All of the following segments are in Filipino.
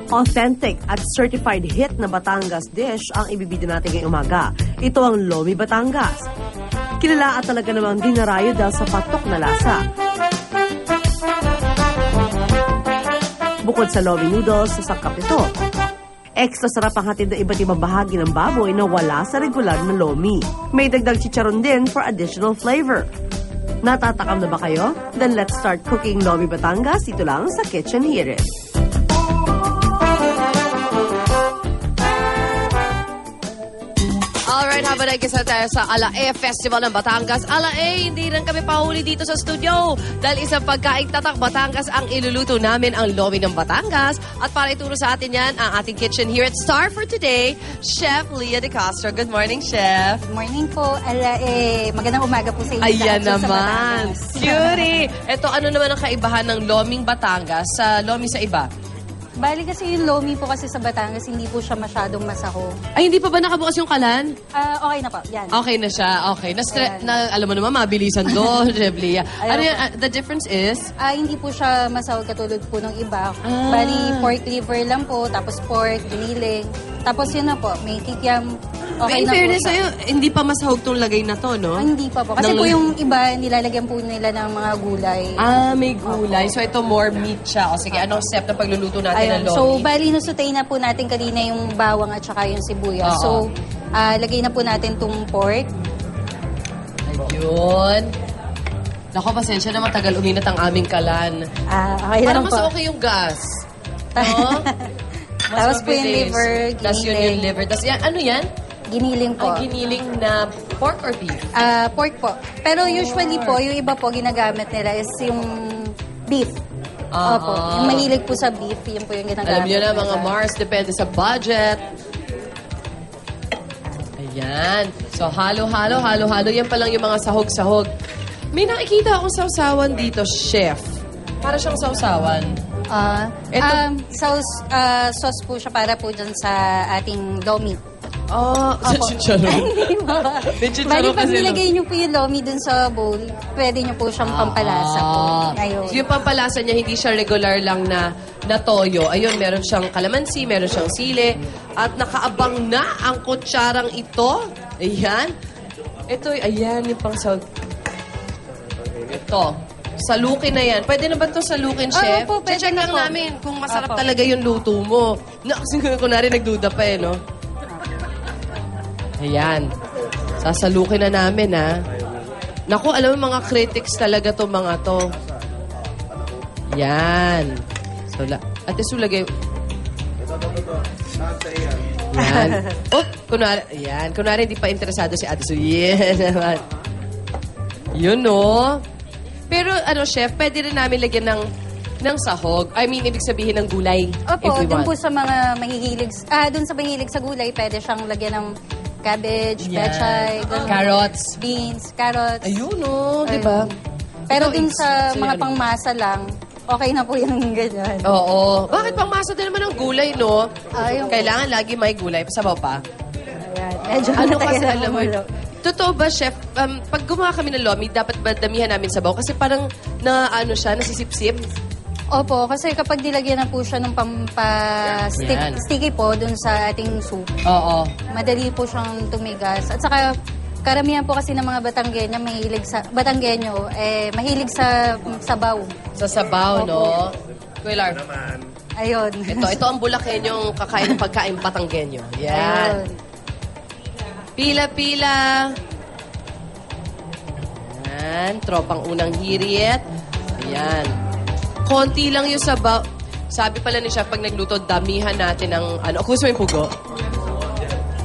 Authentic at certified hit na Batangas dish ang ibibida natin ngayong umaga. Ito ang Lomi Batangas. Kilala at talaga namang dinarayo dahil sa patok na lasa. Bukod sa Lomi noodles, sasakap ito. Extra sarap ang hatid ng iba't ibang bahagi ng baboy na wala sa regular na Lomi. May dagdag chicharon din for additional flavor. Natatakam na ba kayo? Then let's start cooking Lomi Batangas dito lang sa Kitchen Hear It. Alright, habang nagkisa tayo sa Ala-E Festival ng Batangas. Ala-E, hindi rin kami pahuli dito sa studio. Dahil isang pagkaing tatak Batangas ang iluluto namin ang Lomi ng Batangas. At para ituro sa atin yan, ang ating Kitchen Here at Star for today, Chef Leah De Castro. Good morning, Chef. Good morning po, Ala-E. Magandang umaga po sa inyo. Ayan sa naman. Batangas. Cutie! Ito, ano naman ang kaibahan ng Loming Batangas sa Lomi sa iba? Bali kasi yung Lomi po kasi sa Batangas, hindi po siya masyadong masaho. Ay, hindi pa ba nakabukas yung kalan? Okay na po, yan. Okay na siya, okay. Alam mo naman, mabilisan doon, Chef Leah. Ano yun, the difference is? Hindi po siya masaho katulad po ng iba. Bali, pork liver lang po, tapos pork, giniling. Tapos yun na po, may kikiam. Okay In na fairness po siya. sa'yo, hindi pa masahog tong lagay na to, no? Hindi pa po. Kasi po yung iba, nilalagyan po nila ng mga gulay. May gulay. So ito more meat siya. O sige, anong step na pagluluto natin ng Lomi? So, bali, nusutay na po natin kanina yung bawang at saka yung sibuyas. So, lagay na po natin tong pork. Ayun. Nako, pasensya na matagal uminat ang aming kalan. Okay Parang lang mas po. okay yung gas. No? Mas Tapos po yung mabilis. liver, Tapos yun yung giniling. liver. Tapos yan, ano yan? Giniling po. Ang giniling na pork or beef? Pork po. Pero usually po, yung iba po ginagamit nila is yung beef. Opo. Yung mahilig po sa beef, yun po yung ginagamit. Alam niyo na, nila. mga Mars, depende sa budget. Ayan. So, halo-halo. Yan pa lang yung mga sahog-sahog. May nakikita akong sausawan dito, chef. Para siyang sausawan. Sauce po siya para po dyan sa ating Lomi. Sa chicharon. May chicharon Bali, pag kasi. nilagay niyo po yung Lomi dun sa bowl, pwede niyo po siyang pampalasa po. Ayun. So, yung pampalasa niya, hindi siya regular lang na toyo. Ayun, meron siyang kalamansi, meron siyang sili. At nakaabang na ang kutsarang ito. Ayan. Ito, ayan, yung pang salt. Ito. Salukin na yan. Pwede na ba ito salukin, chef? Opo, pwede Check na lang po. namin kung masarap Opo. talaga yung luto mo. Kasi kunwari nagduda pa eh, no? Ayan. Sasalukin na namin, ha? Naku, alam mo, mga critics talaga to mga to. Yan. So, Ate Su, lagay. Yan. Oh, kunwari, ayan. Kunwari, hindi pa interesado si Ate Su. Yan naman. Yun, no? Pero, chef, pwede rin namin lagyan ng sahog. I mean, ibig sabihin ng gulay. Opo, if we dun want. po sa mga mahihilig, dun sa mahilig sa gulay, pwede siyang lagyan ng cabbage, Yan. pechay, ganun. Carrots. Beans, carrots. Ayun, no? Di ba? Pero Ikaw, dun sa so mga yan. pangmasa lang, okay na po yung ganyan. Oo. Bakit pang masa din naman ng gulay, no? Yung- Kailangan lagi may gulay. Pasabaw pa. Ayan. Medyo Ano matagal kasi na alam mo, kumulo. totoo ba, chef, pag gumawa kami ng Lomi, dapat ba damihan namin sabaw? Kasi parang nasisip-sip. Opo, kasi kapag nilagyan na po siya ng Yan. sticky po dun sa ating soup, Oo. madali po siyang tumigas. At saka, karamihan po kasi ng mga Batanggenyo, mahilig sa sabaw. Sa sabaw, Opo. no? Kuilar. Ayun. Ito ang bulakenyong kakain ng pagkain Batanggenyo. Yan. Ayun. Pila-pila. Yan. Tropang unang hirit. Ayan. Konti lang yung sabaw. Sabi pala ni Chef, pag nagluto, damihan natin ng, gusto mo yung pugo?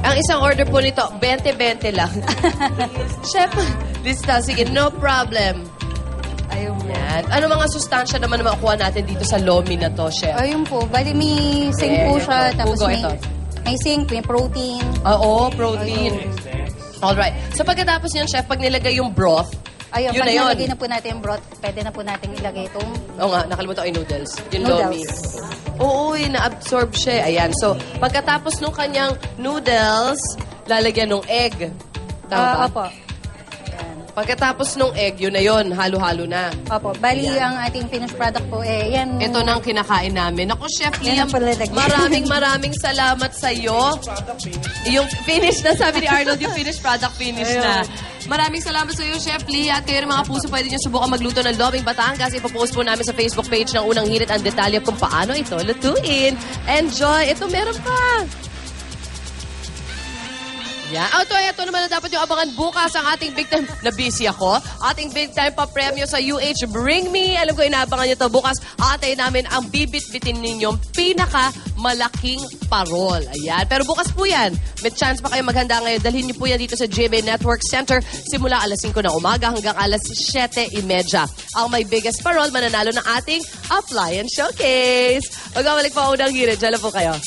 Ang isang order po nito, 20-20 lang. Chef, lista, sige, no problem. Ayun po. Yan. Ano mga sustansya naman na makuha natin dito sa Lomi na to, Chef? Ayun po. Bali, may zinc po siya. Tapos Pugo, ito. may zinc, may protein. Oo, protein. Alright. So pagkatapos niyan, Chef, pag nilagay yung broth, Ayun, yun pag na yun. nilagay na po natin yung broth, pwede na po natin ilagay itong Oo nga, nakalimutan ko yung noodles. Yung Noodles. Lomi. Oo, na-absorb siya. Ayan. So, pagkatapos nung kanyang noodles, lalagyan ng egg. Tama ba? Opo. Pagkatapos nung egg, yun na yun. Halo-halo na. Opo. Bali, ang ating finished product po, yan. Ito nang kinakain namin. Ako, Chef Yan Liam, ang palalagyan. maraming salamat sa iyo. Yung finish na, sabi ni Arnold, yung finished product finish na. Maraming salamat sa iyo, Chef Lee. At kayo ng mga puso, pwede nyo subukan magluto ng Lobing Batangas. Ipopost po namin sa Facebook page ng Unang Hirit ang detalye kung paano ito lutuin. Enjoy! Ito, meron pa. Yeah. Ito naman na dapat yung abangan bukas ang ating big time, na busy ako, ating big time pa premyo sa UH Bring Me. Alam ko inaabangan nyo to bukas. Aatay namin ang bibit-bitin ninyong pinakamalaking parol. Ayan. Pero bukas po yan. May chance pa kayo maghanda ngayon. Dalhin niyo po yan dito sa GMA Network Center simula alas 5 ng umaga hanggang alas 7:30. Ang may biggest parol mananalo ng ating appliance showcase. Magkabalik pa unang hirit. Diyan lang po kayo.